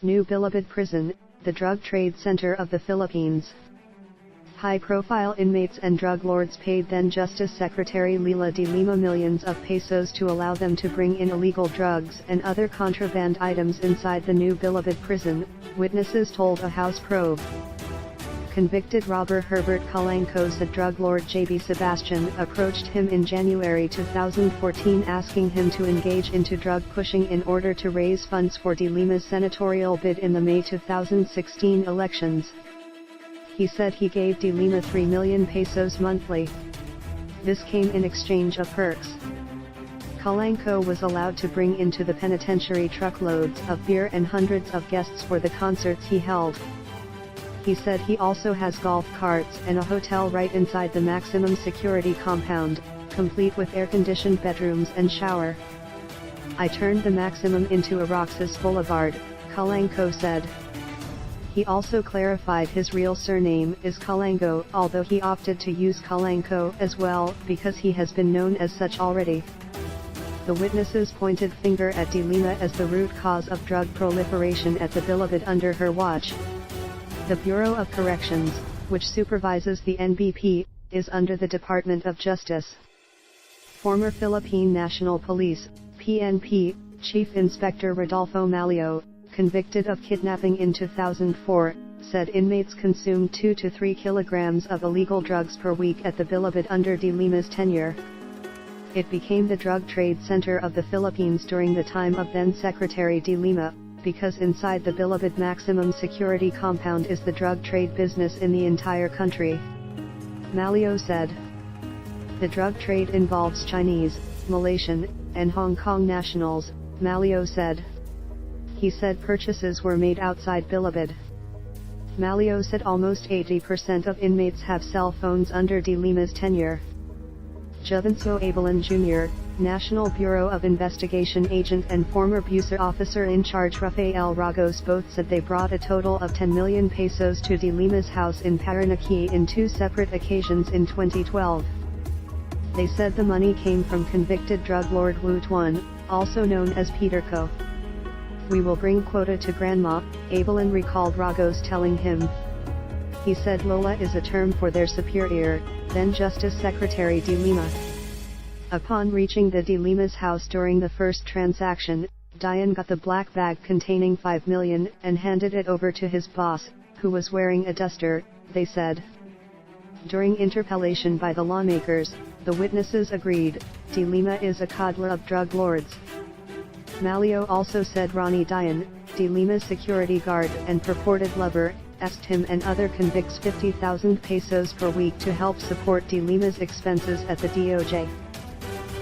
New Bilibid Prison, the drug trade center of the Philippines. High-profile inmates and drug lords paid then Justice Secretary Leila de Lima millions of pesos to allow them to bring in illegal drugs and other contraband items inside the New Bilibid prison, witnesses told a House probe. Convicted robber Herbert Colangco said drug lord Jaybee Sebastian approached him in January 2014 asking him to engage into drug pushing in order to raise funds for de Lima's senatorial bid in the May 2016 elections. He said he gave de Lima 3 million pesos monthly. This came in exchange of perks. Colangco was allowed to bring into the penitentiary truckloads of beer and hundreds of guests for the concerts he held. He said he also has golf carts and a hotel right inside the maximum security compound, complete with air-conditioned bedrooms and shower. I turned the maximum into a Roxas Boulevard, Colangco said. He also clarified his real surname is Colanggo, although he opted to use Colangco as well because he has been known as such already. The witnesses pointed finger at de Lima as the root cause of drug proliferation at the Bilibid under her watch. The Bureau of Corrections, which supervises the NBP, is under the Department of Justice. Former Philippine National Police, PNP, Chief Inspector Rodolfo Malio, convicted of kidnapping in 2004, said inmates consumed 2 to 3 kilograms of illegal drugs per week at the Bilibid under de Lima's tenure. It became the drug trade center of the Philippines during the time of then-Secretary de Lima, because inside the Bilibid maximum security compound is the drug trade business in the entire country. Malio said. The drug trade involves Chinese, Malaysian, and Hong Kong nationals, Malio said. He said purchases were made outside Bilibid. Malio said almost 80% of inmates have cell phones under de Lima's tenure. Jovencio Abelin Jr., National Bureau of Investigation agent and former Busa officer in charge Rafael Ragos both said they brought a total of 10 million pesos to de Lima's house in Paranaque in 2 separate occasions in 2012. They said the money came from convicted drug lord Wu Tuan, also known as Peter Ko. We will bring quota to Grandma, Abelin recalled Ragos telling him. He said Lola is a term for their superior, then Justice Secretary de Lima. Upon reaching the de Lima's house during the first transaction, Dian got the black bag containing 5 million and handed it over to his boss, who was wearing a duster, they said. During interpellation by the lawmakers, the witnesses agreed, de Lima is a coddler of drug lords. Malio also said Ronnie Dian, de Lima's security guard and purported lover, asked him and other convicts 50,000 pesos per week to help support de Lima's expenses at the DOJ.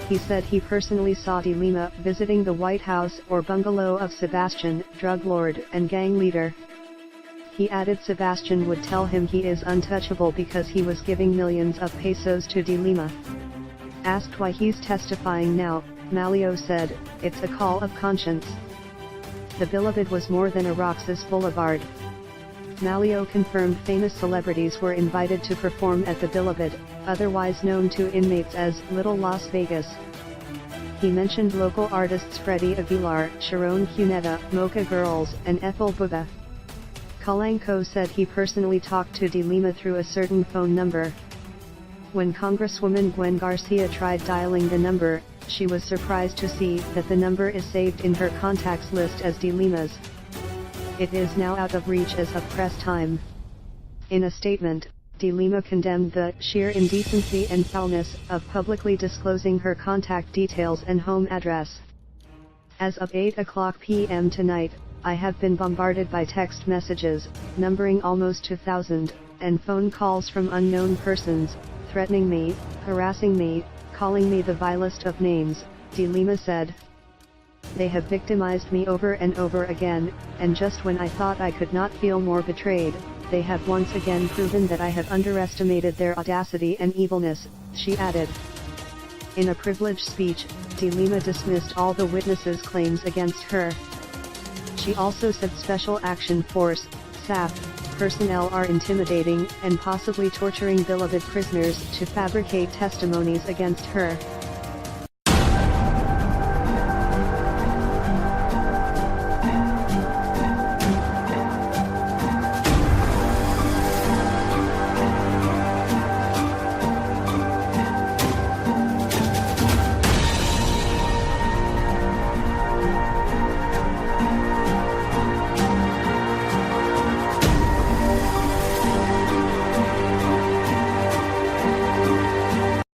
He said he personally saw de Lima visiting the White House or bungalow of Sebastian, drug lord and gang leader. He added Sebastian would tell him he is untouchable because he was giving millions of pesos to de Lima. Asked why he's testifying now, Malio said, it's a call of conscience. The Bilibid was more than a Roxas Boulevard. Malio confirmed famous celebrities were invited to perform at the Bilibid, otherwise known to inmates as Little Las Vegas. He mentioned local artists Freddie Aguilar, Sharon Cuneta, Mocha Girls, and Ethel Buba. Colangco said he personally talked to de Lima through a certain phone number. When Congresswoman Gwen Garcia tried dialing the number, she was surprised to see that the number is saved in her contacts list as de Lima's. It is now out of reach as of press time. In a statement, de Lima condemned the sheer indecency and foulness of publicly disclosing her contact details and home address. As of 8:00 p.m. tonight, I have been bombarded by text messages, numbering almost 2,000, and phone calls from unknown persons, threatening me, harassing me, calling me the vilest of names, de Lima said. They have victimized me over and over again, and just when I thought I could not feel more betrayed, they have once again proven that I have underestimated their audacity and evilness, she added. In a privileged speech, de Lima dismissed all the witnesses' claims against her. She also said Special Action Force, SAF, personnel are intimidating and possibly torturing Bilibid prisoners to fabricate testimonies against her.